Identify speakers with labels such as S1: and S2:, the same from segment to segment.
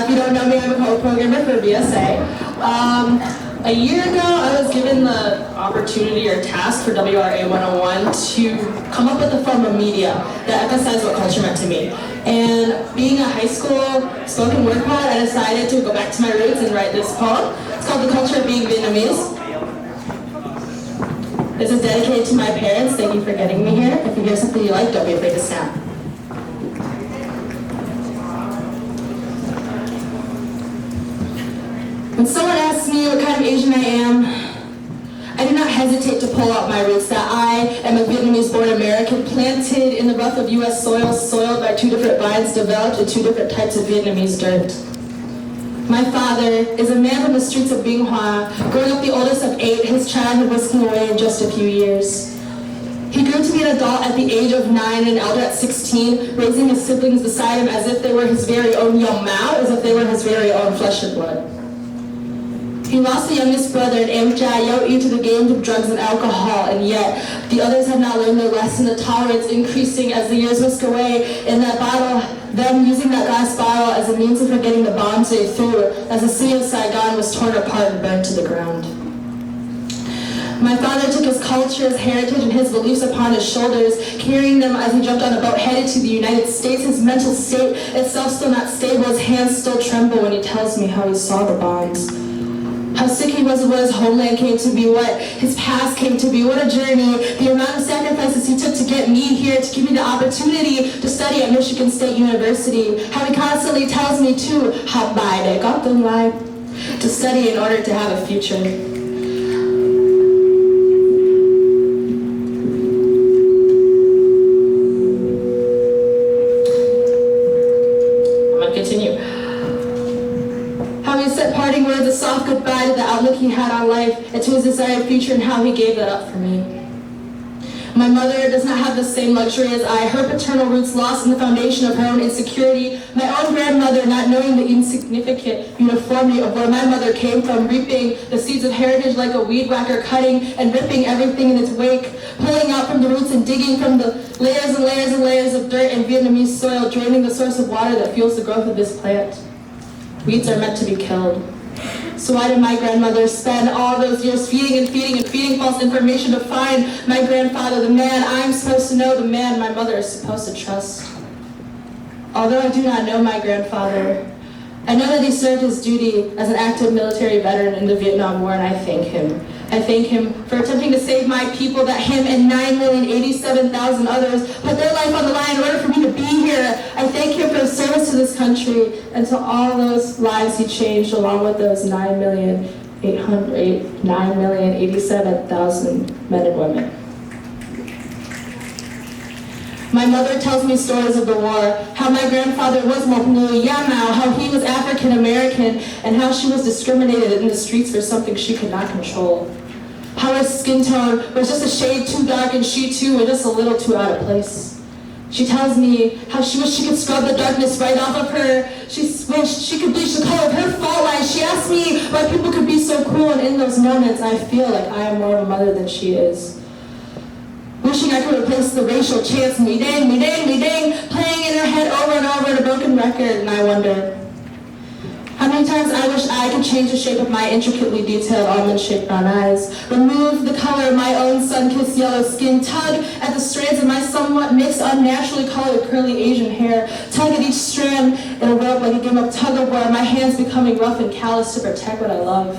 S1: If you don't know me, I'm a co-programmer for VSA. A year ago, I was given the opportunity or task for WRA 101 to come up with a form of media that emphasized what culture meant to me. And being a high school spoken word poet, I decided to go back to my roots and write this poem. It's called The Culture of Being Vietnamese. This is dedicated to my parents. Thank you for getting me here. If you hear something you like, don't be afraid to snap. When someone asks me what kind of Asian I am, I do not hesitate to pull out my roots, that I am a Vietnamese-born American planted in the rough of U.S. soil, soiled by two different vines, developed in two different types of Vietnamese dirt. My father is a man from the streets of Binh Hoa, growing up the oldest of 8, his childhood whisking away in just a few years. He grew to be an adult at the age of 9 and an elder at 16, raising his siblings beside him as if they were his very own Yong Mao, as if they were his very own flesh and blood. He lost the youngest brother in Em Cha Yo E to the games of drugs and alcohol, and yet the others had not learned their lesson, the tolerance increasing as the years whisk away in that bottle, them using that glass bottle as a means of forgetting the bombs they threw as the city of Saigon was torn apart and burned to the ground. My father took his culture, his heritage, and his beliefs upon his shoulders, carrying them as he jumped on a boat headed to the United States, his mental state itself still not stable, his hands still tremble when he tells me how he saw the bombs. How sick he was of what his homeland came to be, what his past came to be, what a journey, the amount of sacrifices he took to get me here, to give me the opportunity to study at Michigan State University, how he constantly tells me to học bài để có tương lai, to study in order to have a future. Words, a soft goodbye to the outlook he had on life and to his desired future, and how he gave that up for me. My mother does not have the same luxury as I, her paternal roots lost in the foundation of her own insecurity, my own grandmother not knowing the insignificant uniformity of where my mother came from, reaping the seeds of heritage like a weed whacker, cutting and ripping everything in its wake, pulling out from the roots and digging from the layers and layers and layers of dirt and Vietnamese soil, draining the source of water that fuels the growth of this plant. Weeds are meant to be killed. So why did my grandmother spend all those years feeding and feeding and feeding false information to find my grandfather, the man I'm supposed to know, the man my mother is supposed to trust? Although I do not know my grandfather, I know that he served his duty as an active military veteran in the Vietnam War, and I thank him. I thank him for attempting to save my people, that him and 9,087,000 others put their life on the line in order for me to be here. I thank him for his service to this country and to all those lives he changed, along with those 9,087,000 men and women. My mother tells me stories of the war, how my grandfather was Moknu Yamau, how he was African American, and how she was discriminated in the streets for something she could not control. How her skin tone was just a shade too dark and she too was just a little too out of place. She tells me how she wished she could scrub the darkness right off of her. She wished she could bleach the color of her fault lines. She asked me why people could be so cruel, and in those moments I feel like I am more of a mother than she is. Wishing I could replace the racial chants, me dang, playing in her head over and over in a broken record, and I wonder, how many times I wish I could change the shape of my intricately detailed almond-shaped brown eyes, remove the color of my own sun-kissed yellow skin, tug at the strands of my somewhat mixed, unnaturally colored curly Asian hair, tug at each strand in a rope like a game of tug-of-war, my hands becoming rough and callous to protect what I love.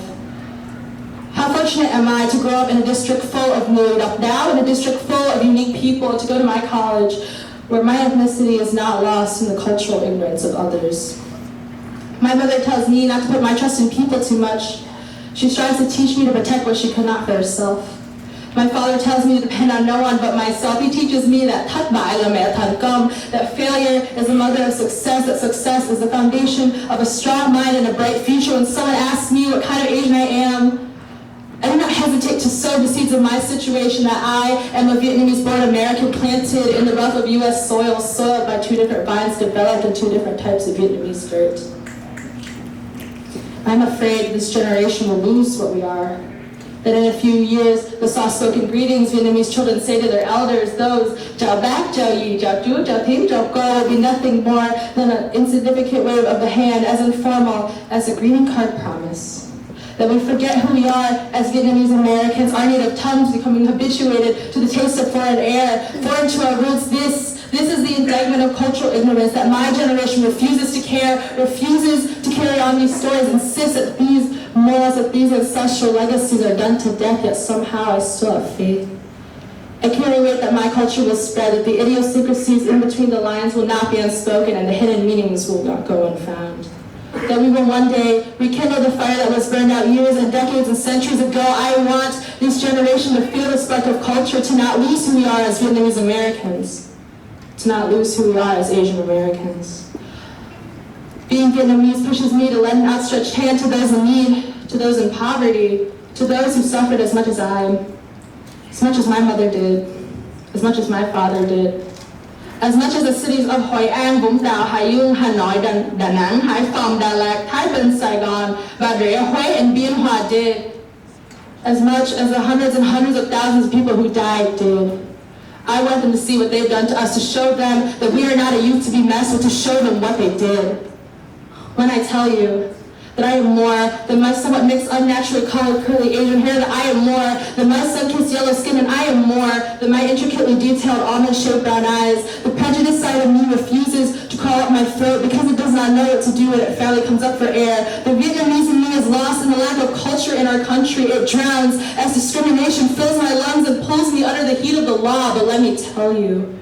S1: How fortunate am I to grow up in a district full of Nuôi Độc Đáo, in a district full of unique people, to go to my college where my ethnicity is not lost in the cultural ignorance of others. My mother tells me not to put my trust in people too much. She strives to teach me to protect what she could not for herself. My father tells me to depend on no one but myself. He teaches me that thất bại là mẹ thành công, that failure is the mother of success, that success is the foundation of a strong mind and a bright future. When someone asks me what kind of Asian I am, I do not hesitate to sow the seeds of my situation, that I am a Vietnamese-born American planted in the rough of U.S. soil, soiled by two different vines, developed in two different types of Vietnamese dirt. I'm afraid this generation will lose what we are. That in a few years, the soft-spoken greetings Vietnamese children say to their elders, those "Chào bác, chào gì, chào chú, chào thím, chào cô," will be nothing more than an insignificant wave of the hand, as informal as a greeting card promise. That we forget who we are as Vietnamese Americans, our native tongues becoming habituated to the taste of foreign air, foreign to our roots. This is the indictment of cultural ignorance, that my generation refuses to care, refuses to carry on these stories, insists that these morals, that these ancestral legacies are done to death, yet somehow I still have faith. I carry weight that my culture will spread, that the idiosyncrasies in between the lines will not be unspoken, and the hidden meanings will not go unfound. That we will one day rekindle the fire that was burned out years and decades and centuries ago. I want this generation to feel the spark of culture, to not lose who we are as Vietnamese Americans, to not lose who we are as Asian Americans. Being Vietnamese pushes me to lend an outstretched hand to those in need, to those in poverty, to those who suffered as much as my mother did, as much as my father did. As much as the cities of Hoi An, Vũng Tàu, Hải Dương, Hanoi, Da Nang, Hải Phòng, Đà Lạt, Thái Bình, Saigon, Bà Rịa, Huế, and Bien Hoa did. As much as the hundreds and hundreds of thousands of people who died did. I want them to see what they've done to us, to show them that we are not a youth to be messed with, to show them what they did. When I tell you that I am more than my somewhat mixed, unnaturally colored, curly Asian hair, that I am more than my sun-kissed yellow skin, and I am more than my intricately detailed almond-shaped brown eyes. The prejudiced side of me refuses to crawl up my throat because it does not know what to do when it fairly comes up for air. The Vietnamese in me is lost in the lack of culture in our country. It drowns as discrimination fills my lungs and pulls me under the heat of the law. But let me tell you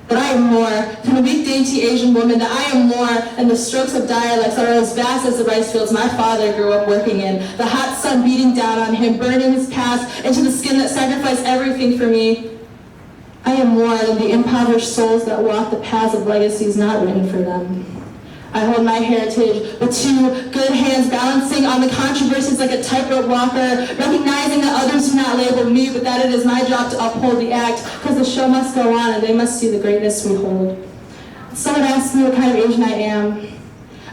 S1: that I am more than a weak, dainty Asian woman, that I am more than the strokes of dialects that are as vast as the rice fields my father grew up working in, the hot sun beating down on him, burning his past into the skin that sacrificed everything for me. I am more than the impoverished souls that walk the paths of legacies not written for them. I hold my heritage with two good hands, balancing on the controversies like a tightrope walker, recognizing that others do not label me, but that it is my job to uphold the act, because the show must go on and they must see the greatness we hold. Someone asked me what kind of Asian I am.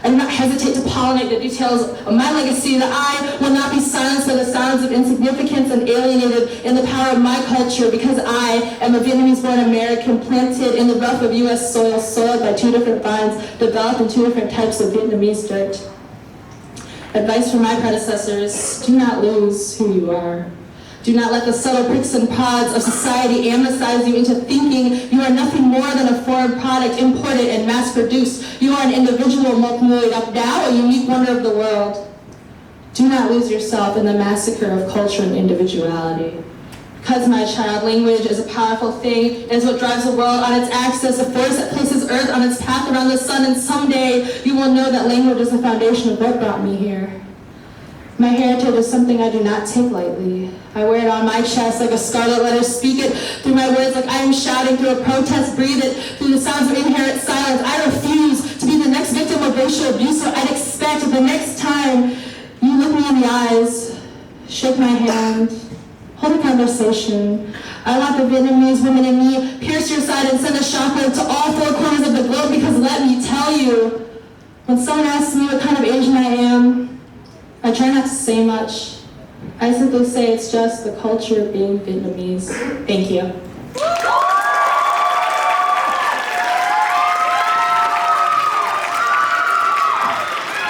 S1: I do not hesitate to pollinate the details of my legacy, that I will not be silenced by the sounds of insignificance and alienated in the power of my culture, because I am a Vietnamese-born American planted in the rough of U.S. soil, soiled by two different vines, developed in two different types of Vietnamese dirt. Advice from my predecessors: do not lose who you are. Do not let the subtle pricks and prods of society amnestize you into thinking you are nothing more than a foreign product imported and mass-produced. You are an individual, a unique wonder of the world. Do not lose yourself in the massacre of culture and individuality. Because, my child, language is a powerful thing. It is what drives the world on its axis, a force that places Earth on its path around the sun, and someday you will know that language is the foundation of what brought me here. My heritage is something I do not take lightly. I wear it on my chest like a scarlet letter, speak it through my words like I am shouting through a protest, breathe it through the sounds of inherent silence. I refuse to be the next victim of racial abuse, so I'd expect the next time you look me in the eyes, shake my hand, hold a conversation. I want the Vietnamese woman in me pierce your side and send a shockwave to all four corners of the globe, because let me tell you, when someone asks me what kind of Asian I am, I try not to say much. I simply say it's just the culture of being Vietnamese. Thank you.